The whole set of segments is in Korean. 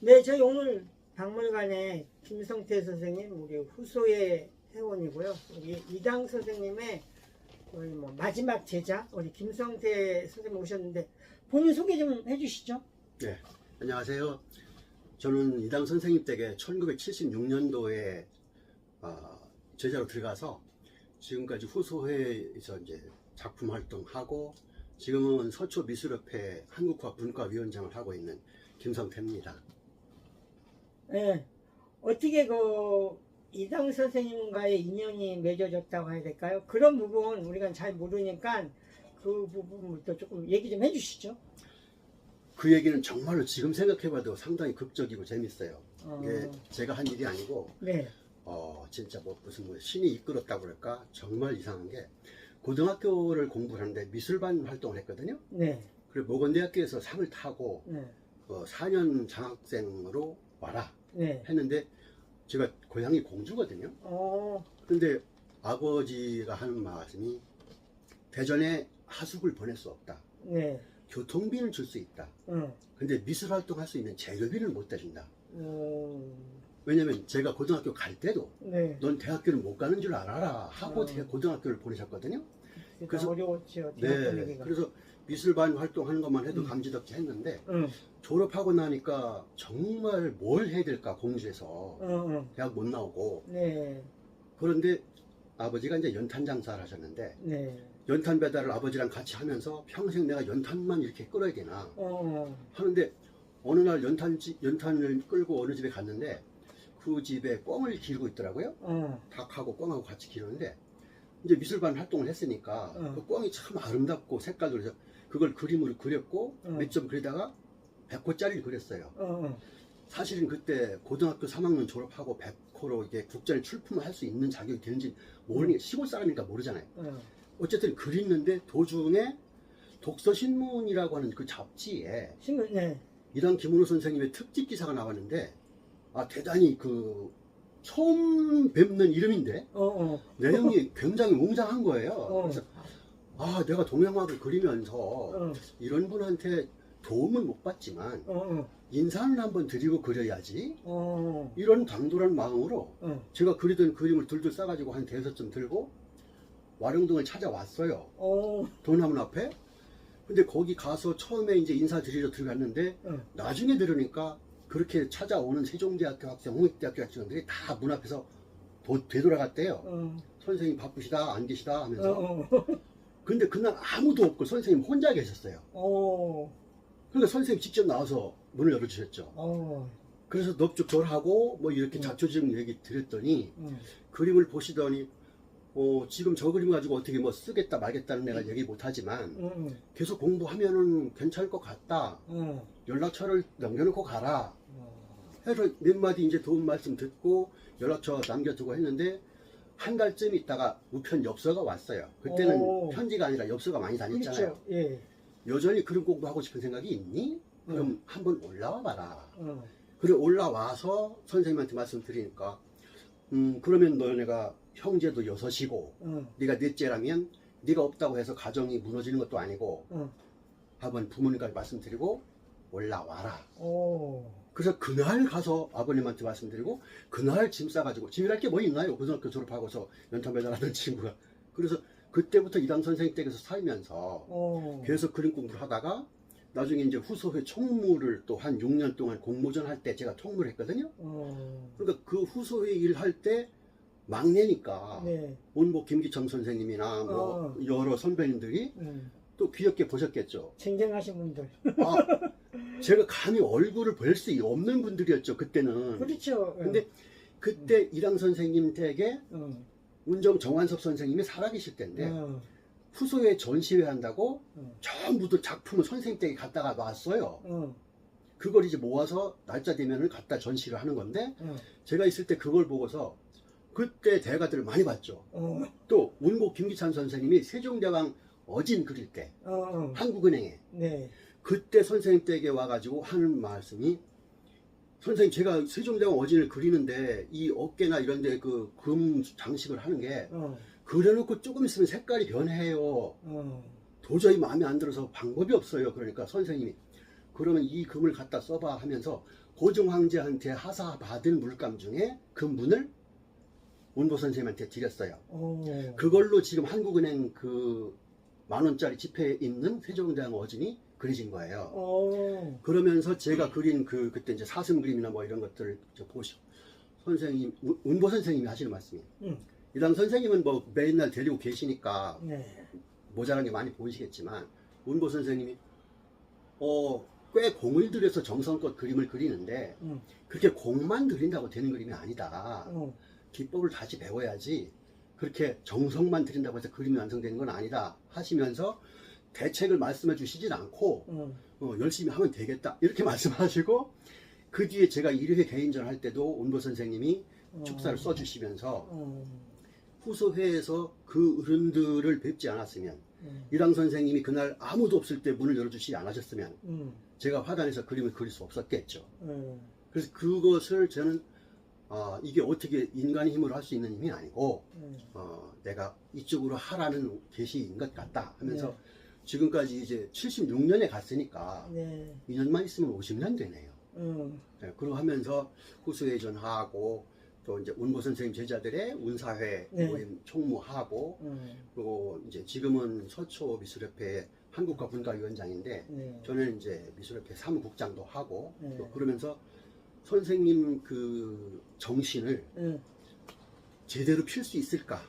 네, 저희 오늘 박물관에 김성태 선생님, 우리 후소의 회원이고요. 우리 이당 선생님의 거의 뭐 마지막 제자, 우리 김성태 선생님 오셨는데 본인 소개 좀 해주시죠. 네, 안녕하세요. 저는 이당 선생님 댁에 1976년도에 제자로 들어가서 지금까지 후소회에서 이제 작품 활동하고 지금은 서초미술협회 한국화문과위원장을 하고 있는 김성태입니다. 네, 어떻게 그 이당 선생님과의 인연이 맺어졌다고 해야 될까요? 그런 부분 우리가 잘 모르니까 그 부분부터 조금 얘기 좀 해주시죠. 그 얘기는 정말로 지금 생각해봐도 상당히 극적이고 재밌어요. 이게 제가 한 일이 아니고 네, 진짜 무슨 신이 이끌었다고 그럴까? 정말 이상한 게 고등학교를 공부를 하는데 미술반 활동을 했거든요. 네, 그리고 모건대학교에서 상을 타고 네, 4년 장학생으로 와라 네. 했는데 제가 고향이 공주거든요. 근데 아버지가 하는 말씀이 대전에 하숙을 보낼 수 없다. 네, 교통비는 줄 수 있다. 근데 미술 활동할 수 있는 재료비는 못 대준다. 왜냐면 제가 고등학교 갈 때도 네. 넌 대학교를 못 가는 줄 알아라 하고 어. 고등학교를 보내셨거든요. 그래서 어려웠죠. 네, 그래서 미술반 활동하는 것만 해도 감지덕지 했는데 졸업하고 나니까 정말 뭘 해야 될까 공주에서 대학 못 나오고. 네, 그런데 아버지가 이제 연탄 장사를 하셨는데 네, 연탄 배달을 아버지랑 같이 하면서 평생 내가 연탄만 이렇게 끌어야 되나 하는데 어느 날 연탄을 끌고 어느 집에 갔는데 그 집에 꿩을 기르고 있더라고요. 닭하고 꿩하고 같이 기르는데 이제 미술반 활동을 했으니까 그 꿩이 참 아름답고 색깔도 그래서 그걸 그림으로 그렸고 몇 점 그리다가 100호짜리를 그렸어요. 사실은 그때 고등학교 3학년 졸업하고 100호로 이게 국전에 출품을 할 수 있는 자격이 되는지 모르니까 시골 사람이니까 모르잖아요. 어쨌든 그렸는데 도중에 독서신문이라고 하는 그 잡지에 신문, 네, 이당 김은호 선생님의 특집 기사가 나왔는데 대단히 처음 뵙는 이름인데 내용이 굉장히 웅장한 거예요. 그래서 내가 동양화를 그리면서 이런 분한테 도움은 못 받지만 인사는 한번 드리고 그려야지 이런 당돌한 마음으로 제가 그리던 그림을 둘둘 싸가지고 한 5점 들고 와룡동을 찾아왔어요. 돈나문 앞에. 근데 거기 가서 처음에 이제 인사드리러 들어갔는데 나중에 들으니까 그렇게 찾아오는 세종대학교 학생, 홍익대학교 학생들이 다 문 앞에서 되돌아갔대요. 선생님 바쁘시다, 안 계시다 하면서. 근데 그날 아무도 없고 선생님 혼자 계셨어요. 그러니까 선생님 직접 나와서 문을 열어주셨죠. 그래서 넙죽절하고 뭐 이렇게 자초지종 얘기 드렸더니 그림을 보시더니 지금 저 그림 가지고 어떻게 뭐 쓰겠다 말겠다는 내가 얘기 못하지만 계속 공부하면은 괜찮을 것 같다. 연락처를 남겨놓고 가라. 해서 몇 마디 이제 도움 말씀 듣고 연락처 남겨두고 했는데 한 달쯤 있다가 우편 엽서가 왔어요. 그때는 편지가 아니라 엽서가 많이 다녔잖아요. 그렇죠. 예. 여전히 그림 공부하고 싶은 생각이 있니? 그럼 한번 올라와 봐라. 그래 올라와서 선생님한테 말씀드리니까 그러면 너네가 형제도 6이고 네가 넷째라면 네가 없다고 해서 가정이 무너지는 것도 아니고 한번 부모님까지 말씀드리고 올라와라. 그래서 그날 가서 아버님한테 말씀드리고 그날 짐 싸가지고 짐이랄 게 뭐 있나요? 고등학교 졸업하고서 연탄 배달하던 친구가. 그래서 그때부터 이당 선생님 댁에서 살면서 계속 그림 공부를 하다가 나중에 이제 후소회 총무를 또 한 6년 동안 공모전 할 때 제가 총무를 했거든요. 그러니까 그 후소회 일할 때 막내니까 온복 김기청 선생님이나 뭐 여러 선배님들이 또 귀엽게 보셨겠죠. 쟁쟁하신 분들. 제가 감히 얼굴을 볼 수 없는 분들이었죠 그때는. 그렇죠. 근데 그때 이당 선생님 댁에 운정 정환섭 선생님이 살아계실 때인데 후소회 전시회 한다고 전부들 작품을 선생님 댁에 갖다가 놨어요. 그걸 이제 모아서 날짜 되면은 갖다 전시를 하는 건데 제가 있을 때 그걸 보고서 그때 대가들을 많이 봤죠. 또 운복 김기찬 선생님이 세종대왕 어진 그릴 때 한국은행에 그때 선생님 댁에 와가지고 하는 말씀이 선생님 제가 세종대왕 어진을 그리는데 이 어깨나 이런 데 그 금 장식을 하는 게 그려놓고 조금 있으면 색깔이 변해요. 도저히 마음에 안 들어서 방법이 없어요. 그러니까 선생님이 그러면 이 금을 갖다 써봐 하면서 고종 황제한테 하사받은 물감 중에 그 문을 운보 선생님한테 드렸어요. 그걸로 지금 한국은행 그 10,000원짜리 지폐에 있는 세종대왕 어진이 그려진 거예요. 그러면서 제가 그린 그때 이제 사슴 그림이나 뭐 이런 것들을 보시고 선생님, 운보 선생님이 하시는 말씀이에요. 이당 선생님은 뭐 맨날 데리고 계시니까 모자란 게 많이 보이시겠지만 운보 선생님이 꽤 공을 들여서 정성껏 그림을 그리는데 그렇게 공만 들인다고 되는 그림이 아니다. 기법을 다시 배워야지 그렇게 정성만 들인다고 해서 그림이 완성되는 건 아니다 하시면서 대책을 말씀해 주시진 않고 열심히 하면 되겠다 이렇게 말씀하시고 그 뒤에 제가 1회 개인전 할 때도 운보 선생님이 축사를 써주시면서 후소회에서 그 어른들을 뵙지 않았으면 이랑 선생님이 그날 아무도 없을 때 문을 열어주시지 않으셨으면 제가 화단에서 그림을 그릴 수 없었겠죠. 그래서 그것을 저는 이게 어떻게 인간의 힘으로 할 수 있는 힘이 아니고 내가 이쪽으로 하라는 계시인 것 같다 하면서 지금까지 이제 76년에 갔으니까 2년만 있으면 50년 되네요. 그러고 하면서 후수회전하고 또 이제 운보 선생님 제자들의 운사회 모임 총무하고 그리고 이제 지금은 서초 미술협회 한국과 문화위원장인데 저는 이제 미술협회 사무국장도 하고 또 그러면서 선생님 그 정신을 제대로 필 수 있을까?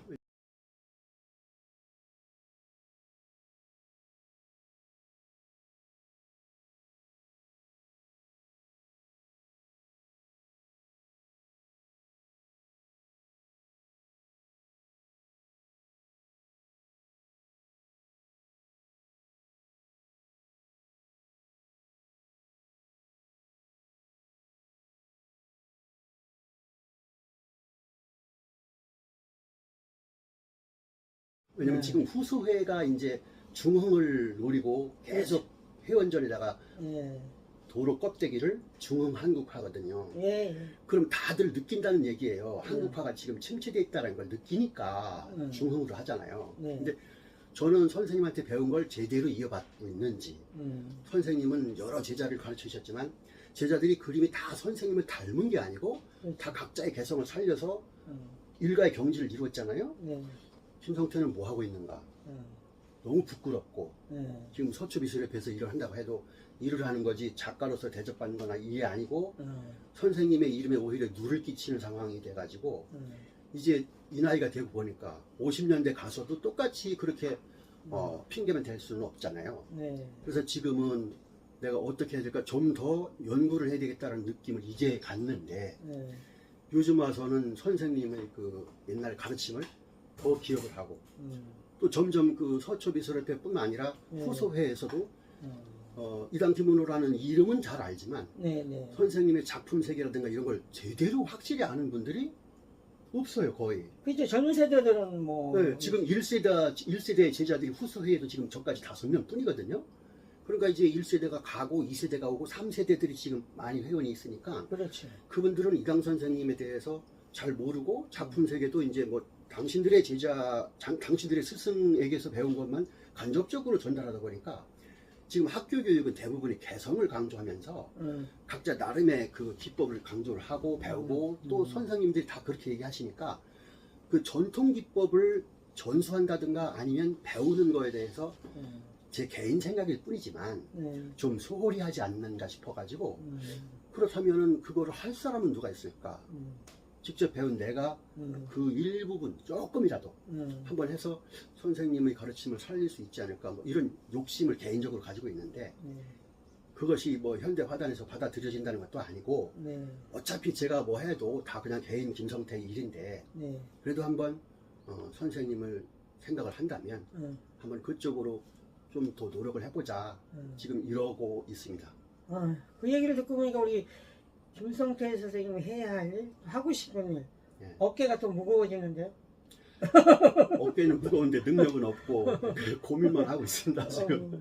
왜냐면 지금 후수회가 이제 중흥을 노리고 계속 회원전에다가 도로 껍데기를 중흥 한국화거든요. 그럼 다들 느낀다는 얘기예요. 한국화가 지금 침체되어 있다는 걸 느끼니까 중흥으로 하잖아요. 근데 저는 선생님한테 배운 걸 제대로 이어받고 있는지 선생님은 여러 제자를 가르치셨지만 제자들이 그림이 다 선생님을 닮은 게 아니고 다 각자의 개성을 살려서 일가의 경지를 이루었잖아요. 김성태는 뭐 하고 있는가? 너무 부끄럽고 지금 서초미술협회에서 일을 한다고 해도 일을 하는 거지 작가로서 대접받는 거나 이게 아니고 선생님의 이름에 오히려 누를 끼치는 상황이 돼가지고 이제 이 나이가 되고 보니까 50년대 가서도 똑같이 그렇게 핑계만 댈 수는 없잖아요. 그래서 지금은 내가 어떻게 해야 될까 좀 더 연구를 해야 되겠다는 느낌을 이제 갖는데 요즘 와서는 선생님의 그 옛날 가르침을 더 기억을 하고 또 점점 그 서초미술협회뿐만 아니라 후소회에서도 이당 김은호라는 이름은 잘 알지만 선생님의 작품 세계라든가 이런 걸 제대로 확실히 아는 분들이 없어요 거의. 그죠. 젊은 세대들은 뭐 지금 1세대 제자들이 후소회에도 지금 저까지 5명 뿐이거든요. 그러니까 이제 1세대가 가고 2세대가 오고 3세대들이 지금 많이 회원이 있으니까 그분들은 이당 선생님에 대해서 잘 모르고 작품 세계도 이제 뭐 당신들의 제자, 당신들의 스승에게서 배운 것만 간접적으로 전달하다 보니까 지금 학교 교육은 대부분이 개성을 강조하면서 각자 나름의 그 기법을 강조를 하고 배우고 또 선생님들이 다 그렇게 얘기하시니까 그 전통 기법을 전수한다든가 아니면 배우는 거에 대해서 제 개인 생각일 뿐이지만 좀 소홀히 하지 않는가 싶어가지고 그렇다면은 그거를 할 사람은 누가 있을까? 직접 배운 내가 그 일부분 조금이라도 한번 해서 선생님의 가르침을 살릴 수 있지 않을까 뭐 이런 욕심을 개인적으로 가지고 있는데 그것이 뭐 현대 화단에서 받아들여진다는 것도 아니고 어차피 제가 뭐 해도 다 그냥 개인 김성태의 일인데 그래도 한번 선생님을 생각을 한다면 한번 그쪽으로 좀 더 노력을 해보자 지금 이러고 있습니다. 그 얘기를 듣고 보니까 우리 김성태 선생님이 해야 할 일, 하고 싶은 일, 어깨가 더 무거워지는데요? 어깨는 무거운데 능력은 없고 고민만 하고 있습니다 지금.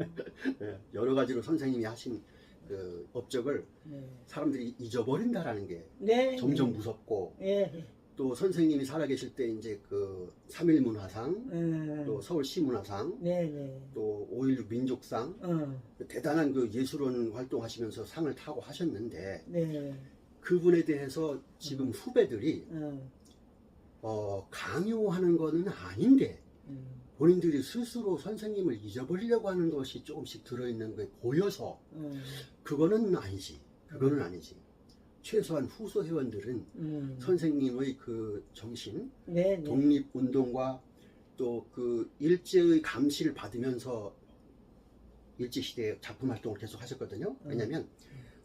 여러 가지로 선생님이 하신 그 업적을 사람들이 잊어버린다라는 게 점점 무섭고 또 선생님이 살아계실 때 이제 그 3.1 문화상, 또 서울시 문화상, 네네. 또 5.16 민족상, 대단한 그 예술원 활동하시면서 상을 타고 하셨는데, 네. 그분에 대해서 지금 후배들이 강요하는 거는 아닌데 본인들이 스스로 선생님을 잊어버리려고 하는 것이 조금씩 들어있는 게 보여서 그거는 아니지. 그거는 아니지. 최소한 후소 회원들은 선생님의 그 정신, 네네. 독립운동과 또 그 일제의 감시를 받으면서 일제시대에 작품 활동을 계속 하셨거든요. 왜냐면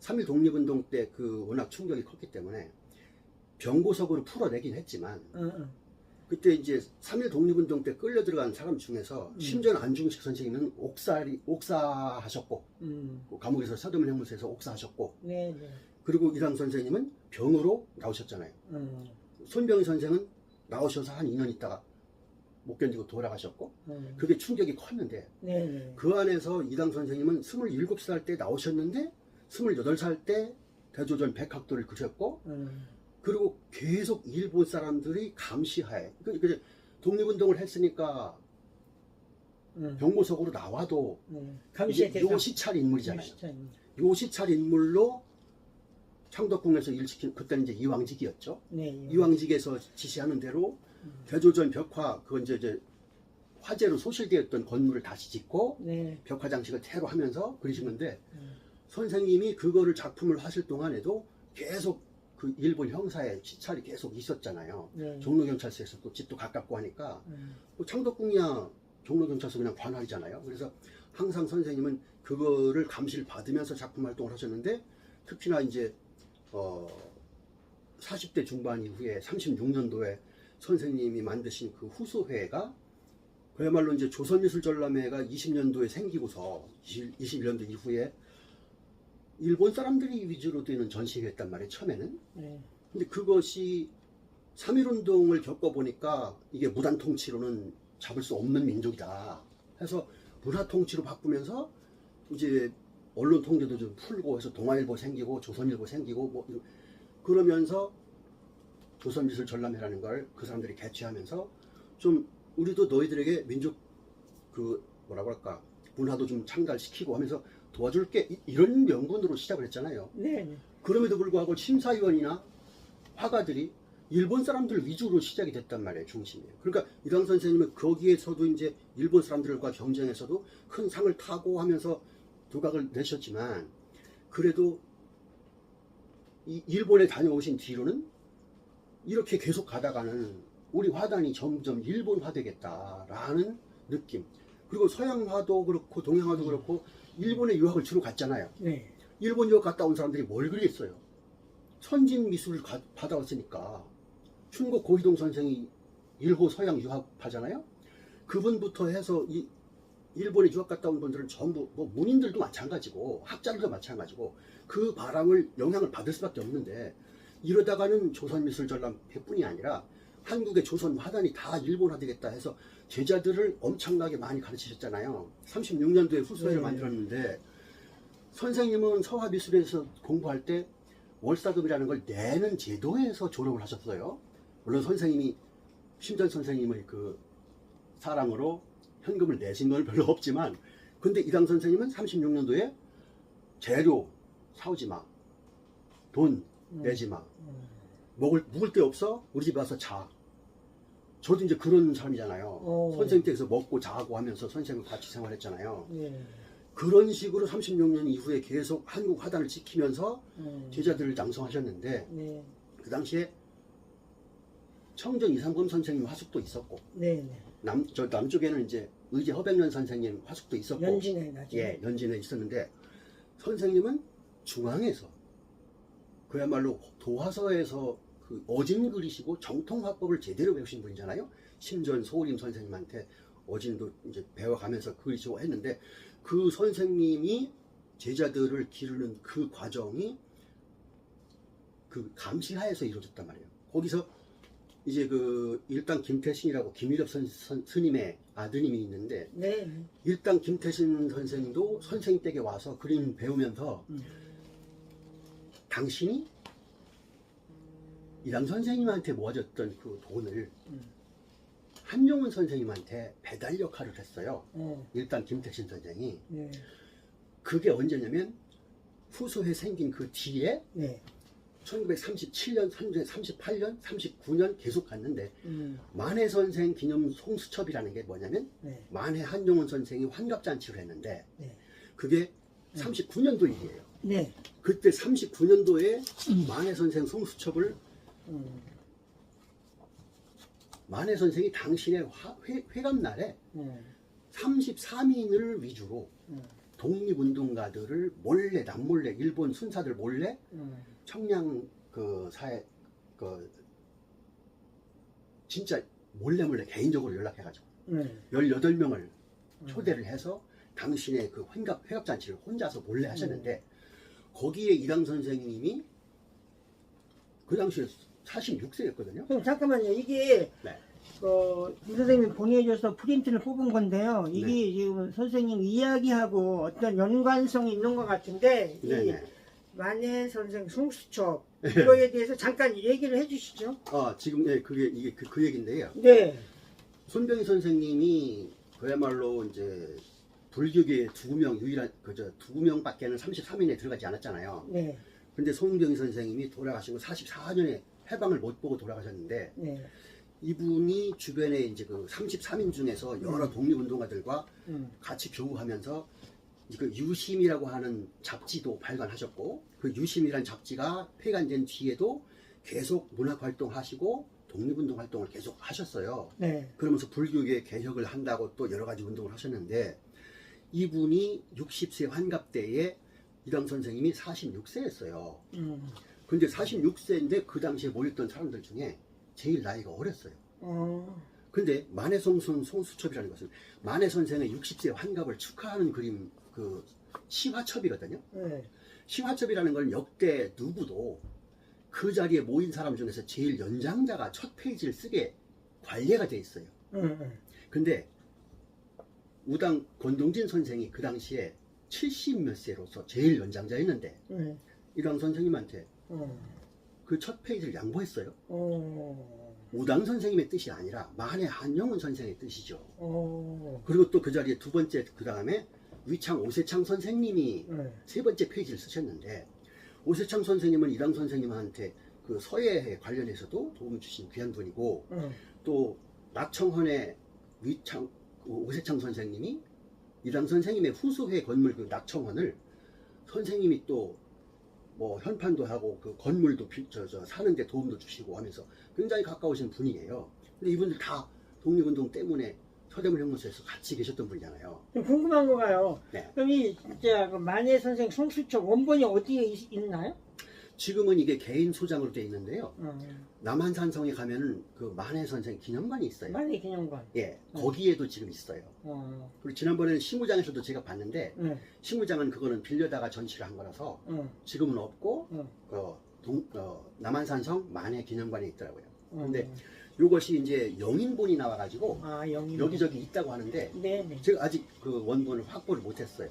3.1 독립운동 때 그 워낙 충격이 컸기 때문에 병고석으로 풀어내긴 했지만 그때 이제 3.1 독립운동 때 끌려 들어간 사람 중에서 심전 안중식 선생님은 옥사하셨고 감옥에서 서대문 형무소에서 옥사하셨고 네네. 그리고 이랑 선생님은 병으로 나오셨잖아요. 손병희 선생은 나오셔서 한 2년 있다가 못 견디고 돌아가셨고 그게 충격이 컸는데 네네. 그 안에서 이당 선생님은 27살 때 나오셨는데 28살 때 대조전 백학도를 그렸고 그리고 계속 일본 사람들이 감시하에 그 독립운동을 했으니까 병고석으로 나와도 감시의 대상. 요 시찰 인물이잖아요. 요 시찰 인물로 창덕궁에서 일 시킨 그때는 이제 이왕직이었죠. 네. 이왕직에서 지시하는 대로 대조전 벽화 그건 이제 화재로 소실되었던 건물을 다시 짓고 네. 벽화 장식을 새로 하면서 그리신 건데 선생님이 그거를 작품을 하실 동안에도 계속 그 일본 형사의 시찰이 계속 있었잖아요. 네. 종로경찰서에서 또 집도 가깝고 하니까 뭐 창덕궁이야 종로경찰서 그냥 관할이잖아요. 그래서 항상 선생님은 그거를 감시를 받으면서 작품 활동을 하셨는데 특히나 이제 40대 중반 이후에 36년도에 선생님이 만드신 그 후소회가 그야말로 이제 조선미술전람회가 20년도에 생기고서 21년도 이후에 일본 사람들이 위주로 되는 전시회였단 말이에요, 처음에는. 네. 근데 그것이 3.1운동을 겪어보니까 이게 무단 통치로는 잡을 수 없는 민족이다. 해서 문화 통치로 바꾸면서 이제 언론 통제도 좀 풀고 해서 동아일보 생기고 조선일보 생기고 뭐 그러면서 조선미술전람회라는 걸 그 사람들이 개최하면서 좀 우리도 너희들에게 민족 그 뭐라고 할까 문화도 좀 창달시키고 하면서 도와줄게 이런 명분으로 시작을 했잖아요. 네. 그럼에도 불구하고 심사위원이나 화가들이 일본 사람들 위주로 시작이 됐단 말이에요, 중심이. 그러니까 이당 선생님은 거기에서도 이제 일본 사람들과 경쟁에서도 큰 상을 타고 하면서 두각을 내셨지만 그래도 이 일본에 다녀오신 뒤로는 이렇게 계속 가다가는 우리 화단이 점점 일본화 되겠다라는 느낌. 그리고 서양화도 그렇고 동양화도 그렇고 일본에 유학을 주로 갔잖아요. 네. 일본 유학 갔다 온 사람들이 뭘 그리겠어요? 선진 미술을 받아왔으니까. 춘곡 고희동 선생이 일호 서양 유학파잖아요. 그분부터 해서 이 일본에 유학 갔다 온 분들은 전부 뭐 문인들도 마찬가지고 학자들도 마찬가지고 그 바람을 영향을 받을 수밖에 없는데 이러다가는 조선미술전람회뿐이 아니라 한국의 조선 화단이 다 일본화 되겠다 해서 제자들을 엄청나게 많이 가르치셨잖아요. 36년도에 후소회를 만들었는데 선생님은 서화미술에서 공부할 때 월사급이라는 걸 내는 제도에서 졸업을 하셨어요. 물론 선생님이 심전 선생님의 그 사랑으로 현금을 내신 건 별로 없지만 근데 이당 선생님은 36년도에 재료 사오지 마. 돈 내지 마. 묵을 데 없어? 우리 집에 와서 자. 저도 이제 그런 사람이잖아요. 선생님 댁에서 먹고 자고 하면서 선생님과 같이 생활했잖아요. 그런 식으로 36년 이후에 계속 한국 화단을 지키면서 제자들을 양성하셨는데 그 당시에 청정 이상범 선생님 화숙도 있었고 남쪽에는 이제 의제 허백년 선생님 화숙도 있었고 연진에 나중에 예, 연진에 있었는데 선생님은 중앙에서 그야말로 도화서에서 그 어진 그리시고 정통화법을 제대로 배우신 분이잖아요. 심전 소림 선생님한테 어진도 이제 배워가면서 그리시고 했는데 그 선생님이 제자들을 기르는 그 과정이 그 감시하에서 이루어졌단 말이에요. 거기서 이제 그 일당 김태신이라고 김일엽 스님의 아드님이 있는데 일당 김태신 선생님도 선생님 댁에 와서 그림 배우면서 당신이 이당 선생님한테 모아졌던 그 돈을 한용운 선생님한테 배달 역할을 했어요. 일단 김택신 선생이. 네. 그게 언제냐면 후소에 생긴 그 뒤에 네. 1937년, 38년, 39년 계속 갔는데 만해 선생 기념 송수첩이라는 게 뭐냐면 네. 만해 한용운 선생이 환갑잔치를 했는데 네. 그게 39년도 일이에요. 네. 그때 39년도에 만해 선생 송수첩을 만해 선생이 당신의 회갑날에 33인을 위주로 독립운동가들을 몰래 남몰래 일본 순사들 몰래 청량 그 사회 그 진짜 몰래 개인적으로 연락해가지고 18명을 초대를 해서 당신의 그 회갑잔치를 혼자서 몰래 하셨는데 거기에 이당 선생님이 그 당시에 46세였거든요. 그럼 잠깐만요. 이게 네. 이 선생님이 보내줘서 프린트를 뽑은 건데요. 이게 네. 지금 선생님 이야기하고 어떤 연관성이 있는 것 같은데 네네. 이 만해 선생 송수첩 이거에 대해서 잠깐 얘기를 해주시죠. 지금 이게 그 얘기인데요. 네. 손병희 선생님이 그야말로 이제 불교계 유일한 두 명밖에는 33인에 들어가지 않았잖아요. 네. 근데 손병희 선생님이 돌아가신 건 44년에 해방을 못 보고 돌아가셨는데 네. 이분이 주변에 이제 그 33인 중에서 여러 독립운동가들과 같이 교우하면서 그 유심이라고 하는 잡지도 발간하셨고 그 유심이라는 잡지가 폐간된 뒤에도 계속 문학 활동하시고 독립운동 활동을 계속 하셨어요. 네. 그러면서 불교계 개혁을 한다고 또 여러 가지 운동을 하셨는데 이분이 60세 환갑 때에 이당 선생님이 46세였어요. 근데 46세인데 그 당시에 모였던 사람들 중에 제일 나이가 어렸어요. 근데 만해 송수첩이라는 것은 만해 선생의 60세 환갑을 축하하는 그림 그 시화첩이거든요. 네. 시화첩이라는 건 역대 누구도 그 자리에 모인 사람 중에서 제일 연장자가 첫 페이지를 쓰게 관례가 돼 있어요. 근데 우당 권동진 선생이 그 당시에 70몇 세로서 제일 연장자였는데 이당 선생님한테 그 첫 페이지를 양보했어요. 우당 선생님의 뜻이 아니라 만해 한용운 선생의 뜻이죠. 그리고 또 그 자리에 두 번째 그 다음에 위창 오세창 선생님이 세 번째 페이지를 쓰셨는데 오세창 선생님은 이당 선생님한테 그 서예에 관련해서도 도움을 주신 귀한 분이고 또 낙청헌의 위창 오세창 선생님이 이당 선생님의 후소회 건물 그 낙청헌을 선생님이 또 뭐 현판도 하고 그 건물도 사는데 도움도 주시고 하면서 굉장히 가까우신 분이에요. 근데 이분들 다 독립운동 때문에 서대문 형무소에서 같이 계셨던 분이잖아요. 궁금한 거가요. 네. 그럼 이 진짜 그 만해 선생 송수첩 원본이 어디에 있나요? 지금은 이게 개인 소장으로 되어 있는데요. 남한산성에 가면은 그 만해 선생 기념관이 있어요. 만해 기념관. 예, 거기에도 지금 있어요. 그리고 지난번에는 신무장에서도 제가 봤는데 신무장은 그거는 빌려다가 전시를 한 거라서 지금은 없고 남한산성 만해 기념관에 있더라고요. 근데 이것이 이제 영인본이 나와가지고 여기저기 있다고 하는데 네네. 제가 아직 그 원본을 확보를 못했어요.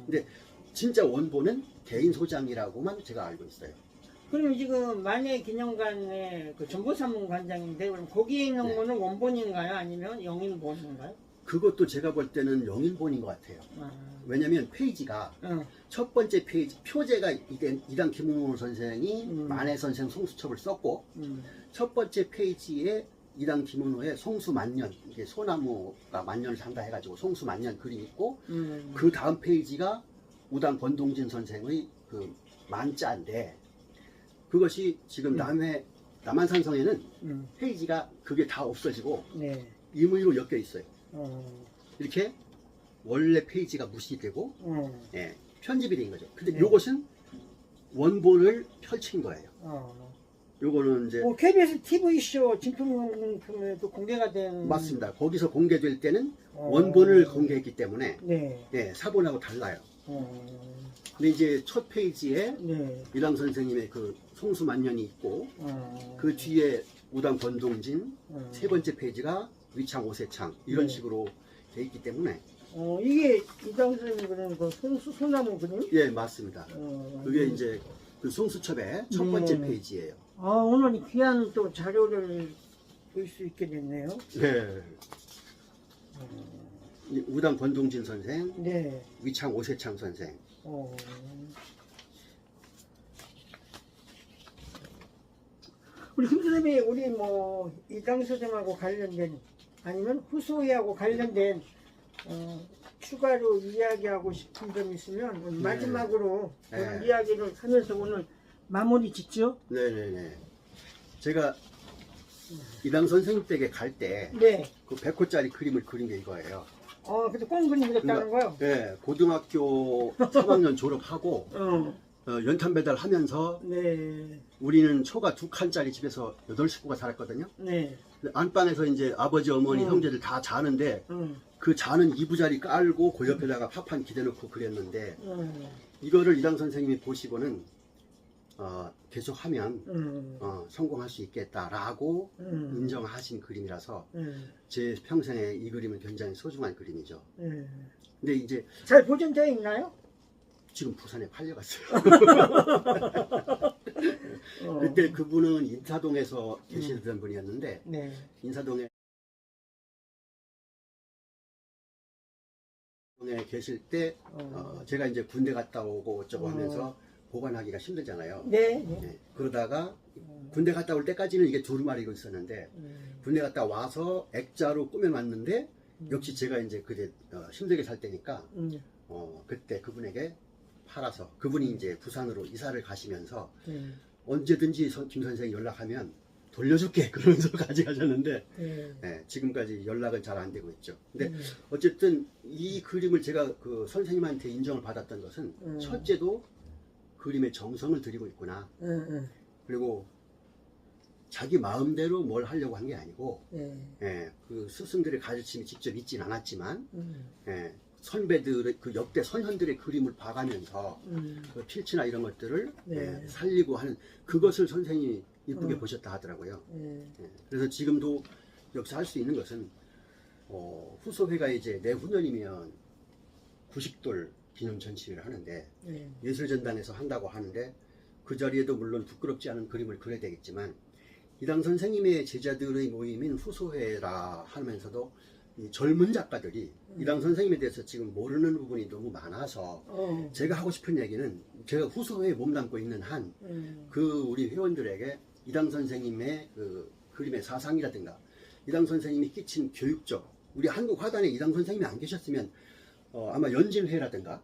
근데 진짜 원본은 개인 소장이라고만 제가 알고 있어요. 그럼 지금 만해 기념관의 그 정보사문 관장인데 그럼 거기에 있는 거는 원본인가요? 아니면 영인본인가요? 그것도 제가 볼 때는 영인본인 것 같아요. 왜냐면 페이지가 첫 번째 페이지 표제가 이당 김웅호 선생이 만해 선생 송수첩을 썼고 첫 번째 페이지에 이당 김은호의 송수만년, 이게 소나무가 만년을 산다 해가지고 송수만년 그림이 있고 그 다음 페이지가 우당 권동진 선생의 그 만자인데 그것이 지금 남한산성에는 페이지가 그게 다 없어지고 임의로 엮여 있어요. 이렇게 원래 페이지가 무시되고 편집이 된 거죠. 근데 요것은 원본을 펼친 거예요. 요거는 이제 KBS TV쇼 진품용품에도 공개가 된 맞습니다. 거기서 공개될 때는 원본을 공개했기 때문에 사본하고 달라요. 근데 이제 첫 페이지에 이당 선생님의 그 송수만년이 있고 그 뒤에 우당 권동진 세 번째 페이지가 위창 오세창 이런 식으로 돼 있기 때문에 이게 이당 선생님 그린 그 소나무 그림? 예 맞습니다. 그게 이제 그 송수첩의 첫 번째 네. 페이지예요. 오늘 귀한 또 자료를 볼 수 있게 됐네요. 네. 이 우당 권동진 선생, 네. 위창 오세창 선생. 우리 김 선생님이 우리 뭐 이당 선생하고 관련된 아니면 후소회하고 관련된 추가로 이야기하고 싶은 점 있으면 오늘 네. 마지막으로 네. 오늘 이야기를 하면서 오늘 마무리 짓죠. 네네네. 제가 이당 선생님 댁에 갈 때 네. 그 100호짜리 그림을 그린 게 이거예요. 근데 꽁 그림 그렸다는 거요? 네, 고등학교 3학년 졸업하고 연탄 배달하면서 네. 우리는 초가 2칸짜리 집에서 8식구가 살았거든요. 네. 안방에서 이제 아버지, 어머니, 형제들 다 자는데 그 자는 이부자리 깔고 그 옆에다가 파판 기대놓고 그렸는데 이거를 이당 선생님이 보시고는 계속하면 성공할 수 있겠다라고 인정하신 그림이라서 제 평생에 이 그림은 굉장히 소중한 그림이죠. 근데 이제 잘 보존되어 있나요? 지금 부산에 팔려갔어요. 그때 그분은 인사동에서 계시던 분이었는데 네. 인사동에 계실 때 제가 이제 군대 갔다 오고 어쩌고 하면서 보관하기가 힘들잖아요. 네. 네. 그러다가 군대 갔다 올 때까지는 이게 두루마리고 있었는데 군대 갔다 와서 액자로 꾸며놨는데 역시 제가 이제 그때 힘들게 살 때니까 그때 그분에게 팔아서 그분이 이제 부산으로 이사를 가시면서 언제든지 김 선생이 연락하면 돌려줄게 그러면서 가져가셨는데 네, 지금까지 연락은 잘 안 되고 있죠. 근데 어쨌든 이 그림을 제가 그 선생님한테 인정을 받았던 것은 첫째도 그림의 정성을 들이고 있구나. 그리고 자기 마음대로 뭘 하려고 한 게 아니고 그 스승들의 가르침이 직접 있진 않았지만 선배들의 그 역대 선현들의 그림을 봐가면서 그 필치나 이런 것들을 살리고 하는 그것을 선생님이 이쁘게 보셨다 하더라고요. 그래서 지금도 여기서 할 수 있는 것은 후소회가 이제 내후년이면 90돌 기념 전시회를 하는데 예술전당에서 한다고 하는데 그 자리에도 물론 부끄럽지 않은 그림을 그려야 되겠지만 이당 선생님의 제자들의 모임인 후소회라 하면서도 이 젊은 작가들이 이당 선생님에 대해서 지금 모르는 부분이 너무 많아서 제가 하고 싶은 얘기는 제가 후소회에 몸담고 있는 한 그 우리 회원들에게 이당 선생님의 그 그림의 사상이라든가 이당 선생님이 끼친 교육적 우리 한국 화단에 이당 선생님이 안 계셨으면 아마 연진회라든가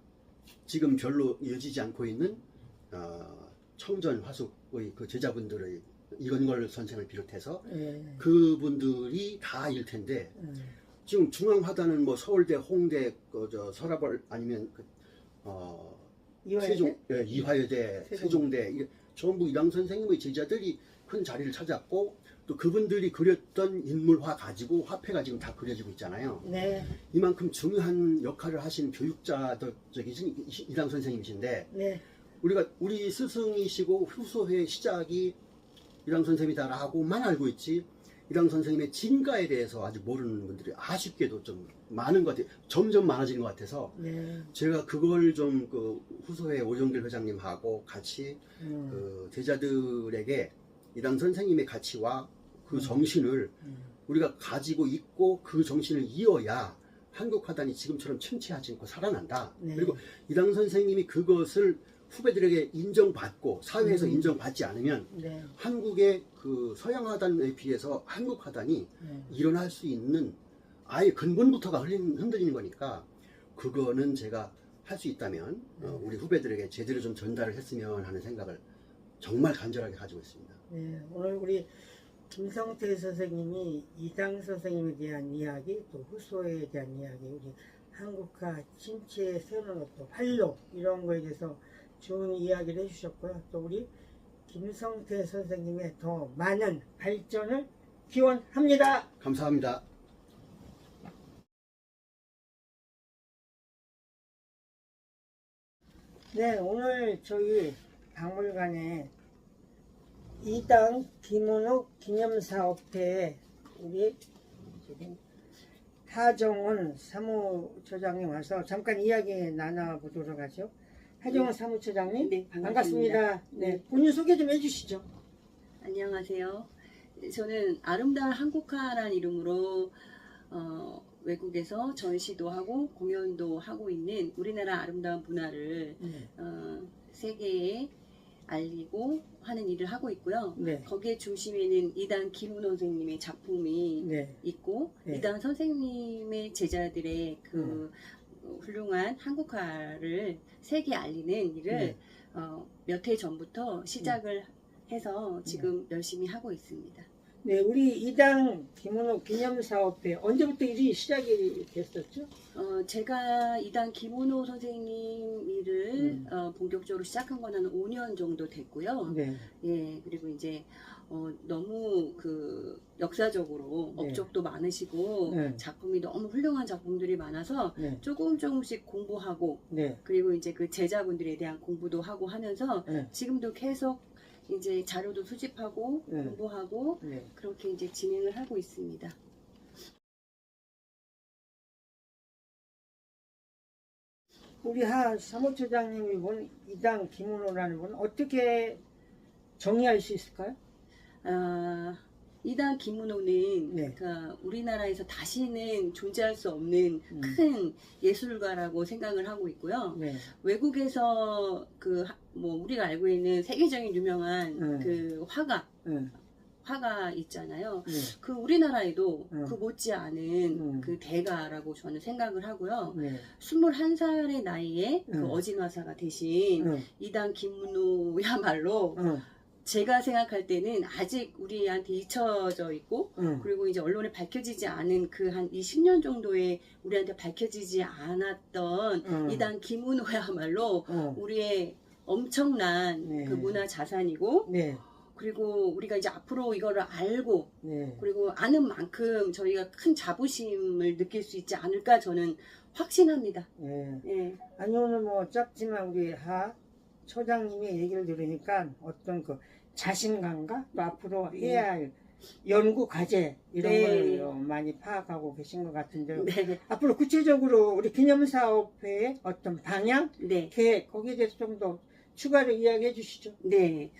지금 별로 이어지지 않고 있는 청전 화숙의 그 제자분들의 이건걸 선생을 비롯해서 그분들이 다 일 텐데 지금 중앙화단은 뭐 서울대, 홍대, 서라벌 아니면 이화여대? 이화여대, 세종대 이게 전부 이당 선생님의 제자들이 큰 자리를 찾았고 또 그분들이 그렸던 인물화 가지고 화폐가 지금 다 그려지고 있잖아요. 네. 이만큼 중요한 역할을 하신 교육자들 이당 선생님이신데 우리 스승이시고 후소회의 시작이 이당 선생님이다라고만 알고 있지 이당 선생님의 진가에 대해서 아직 모르는 분들이 아쉽게도 좀 많은 것 같아요. 점점 많아지는 것 같아서 제가 그걸 좀 그 후소회 오정길 회장님하고 같이 그 제자들에게 이당 선생님의 가치와 그 정신을 우리가 가지고 있고 그 정신을 이어야 한국 화단이 지금처럼 침체하지 않고 살아난다. 그리고 이당 선생님이 그것을 후배들에게 인정받고 사회에서 인정받지 않으면 한국의 그 서양 화단에 비해서 한국 화단이 일어날 수 있는 아예 근본부터가 흔들리는 거니까 그거는 제가 할 수 있다면 우리 후배들에게 제대로 좀 전달을 했으면 하는 생각을 정말 간절하게 가지고 있습니다. 오늘 우리 김성태 선생님이 이당 선생님에 대한 이야기 또 후소에 대한 이야기 우리 한국화 침체에 세우는 것도 활로 이런 거에 대해서 좋은 이야기를 해주셨고요. 또 우리 김성태 선생님의 더 많은 발전을 기원합니다. 감사합니다. 네, 오늘 저희 박물관에 이당 김은욱 기념사업회에 우리 지금 하정훈 사무처장님 와서 잠깐 이야기 나눠보도록 하죠. 하정원 사무처장님. 네, 반갑습니다. 반갑습니다. 네, 본인 소개 좀 해주시죠. 안녕하세요. 저는 아름다운 한국화라는 이름으로 외국에서 전시도 하고 공연도 하고 있는 우리나라 아름다운 문화를 세계에 알리고 하는 일을 하고 있고요. 네. 거기에 중심에는 이단 김은호 선생님의 작품이 네. 있고 네. 이단 선생님의 제자들의 그 훌륭한 한국화를 세계에 알리는 일을 네. 몇 해 전부터 시작을 해서 지금 열심히 하고 있습니다. 네, 우리 이당 김은호 기념사업회 언제부터 일이 시작이 됐었죠? 제가 이단 김은호 선생님 일을 본격적으로 시작한 건 한 5년 정도 됐고요. 네. 예, 그리고 이제 너무 그 역사적으로 네. 업적도 많으시고 네. 작품이 너무 훌륭한 작품들이 많아서 네. 조금씩 공부하고 네. 그리고 이제 그 제자분들에 대한 공부도 하고 하면서 네. 지금도 계속 이제 자료도 수집하고 네. 공부하고 네. 그렇게 이제 진행을 하고 있습니다. 우리 하 사무처장님이 본 이당 김은호라는 분은 어떻게 정의할 수 있을까요? 이단 김은호는 네. 그러니까 우리나라에서 다시는 존재할 수 없는 큰 예술가라고 생각을 하고 있고요. 네. 외국에서 그 뭐 우리가 알고 있는 세계적인 유명한 그 네. 화가 있잖아요. 네. 그 우리나라에도 그 못지않은 음. 그 대가라고 저는 생각을 하고요. 네. 21살의 나이에 그 음. 어진화사가 되신 이단 김문호야말로 제가 생각할 때는 아직 우리한테 잊혀져 있고 그리고 이제 언론에 밝혀지지 않은 그 한 20년 정도에 우리한테 밝혀지지 않았던 이단 김문호야말로 우리의 엄청난 네. 그 문화 자산이고 네. 그리고 우리가 이제 앞으로 이거를 알고 네. 그리고 아는 만큼 저희가 큰 자부심을 느낄 수 있지 않을까 저는 확신합니다. 네. 예. 아니 오늘 뭐 짧지만 우리 하 처장님의 얘기를 들으니까 어떤 그 자신감과 또 앞으로 해야 할 연구 과제 이런 네. 걸 많이 파악하고 계신 것 같은데요. 네. 앞으로 구체적으로 우리 기념사업회의 어떤 방향, 네. 계획 거기에 대해서 좀 더 추가로 이야기해 주시죠. 네.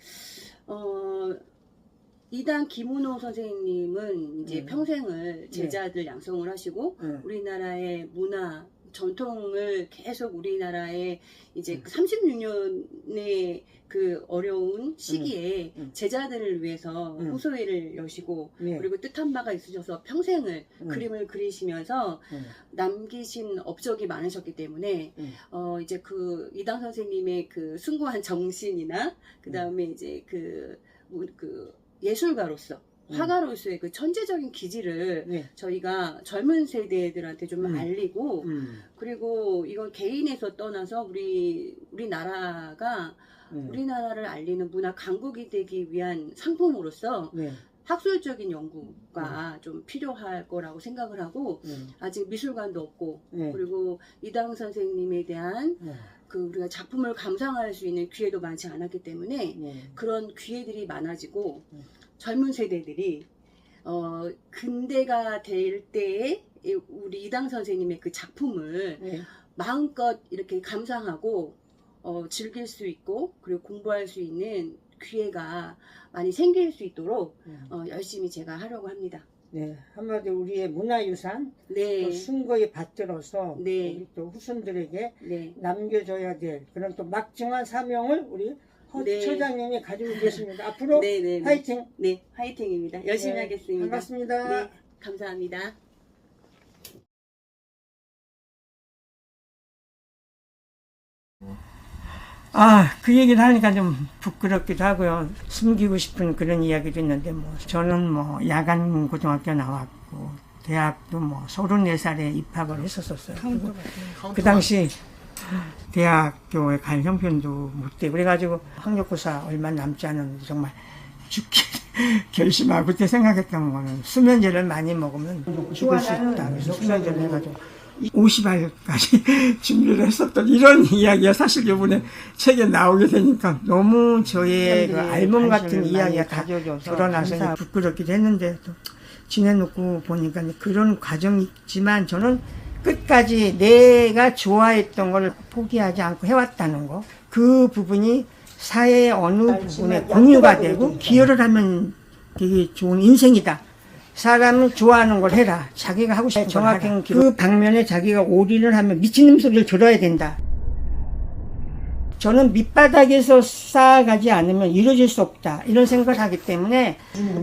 이단 김은호 선생님은 이제 평생을 제자들 양성을 하시고 우리나라의 문화 전통을 계속 우리나라의 이제 36년의 그 어려운 시기에 제자들을 위해서 호소회를 여시고 네. 그리고 뜻한 바가 있으셔서 평생을 그림을 그리시면서 남기신 업적이 많으셨기 때문에 이제 그 이당 선생님의 그 숭고한 정신이나 그 다음에 이제 그 예술가로서 화가로서의 그 천재적인 기질을 네. 저희가 젊은 세대들한테 좀 알리고 그리고 이건 개인에서 떠나서 우리나라가 우리나라를 알리는 문화 강국이 되기 위한 상품으로서 네. 학술적인 연구가 좀 필요할 거라고 생각을 하고 아직 미술관도 없고 그리고 이당 선생님에 대한 그 우리가 작품을 감상할 수 있는 기회도 많지 않았기 때문에 그런 기회들이 많아지고 젊은 세대들이 근대가 될 때에 우리 이당 선생님의 그 작품을 마음껏 이렇게 감상하고 즐길 수 있고 그리고 공부할 수 있는 기회가 많이 생길 수 있도록 열심히 제가 하려고 합니다. 네, 한마디로 우리의 문화유산 네. 또 순거에 받들어서 네. 우리 또 후손들에게 네. 남겨줘야 될 그런 또 막중한 사명을 우리 허 네. 처장님이 가지고 계십니다. 앞으로 네, 네, 네. 화이팅! 네, 화이팅입니다. 열심히 네, 하겠습니다. 반갑습니다. 네, 감사합니다. 그 얘기를 하니까 좀 부끄럽기도 하고요. 숨기고 싶은 그런 이야기도 있는데, 저는 야간 고등학교 나왔고, 대학도 34살에 입학을 했었어요. 그 당시 대학교에 갈 형편도 못 되고, 그래가지고 학력고사 얼마 남지 않았는데, 정말 죽기 결심하고 그때 생각했던 거는 수면제를 많이 먹으면 죽을 수 있다. 그래서 수면제를 해가지고 50알까지 준비를 했었던 이런 이야기가 사실 이번에 책에 나오게 되니까 너무 저의 그 알몸 같은 이야기가 다 드러나서 부끄럽기도 했는데 또 지내놓고 보니까 그런 과정이 있지만 저는 끝까지 내가 좋아했던 걸 포기하지 않고 해왔다는 거, 그 부분이 사회의 어느 부분에 공유가 되고 기여를 하면 되게 좋은 인생이다. 사람은 좋아하는 걸 해라. 자기가 하고 싶은 걸 하라. 그 방면에 자기가 올인을 하면 미치는 소리를 들어야 된다. 저는 밑바닥에서 쌓아가지 않으면 이루어질 수 없다. 이런 생각을 하기 때문에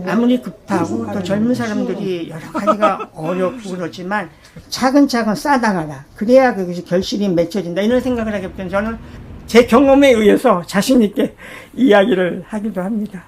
아무리 급하고 또 젊은 사람들이 여러 가지가 어렵고 그렇지만 차근차근 쌓아나가라. 그래야 거기서 결실이 맺혀진다. 이런 생각을 하기 때문에 저는 제 경험에 의해서 자신 있게 이야기를 하기도 합니다.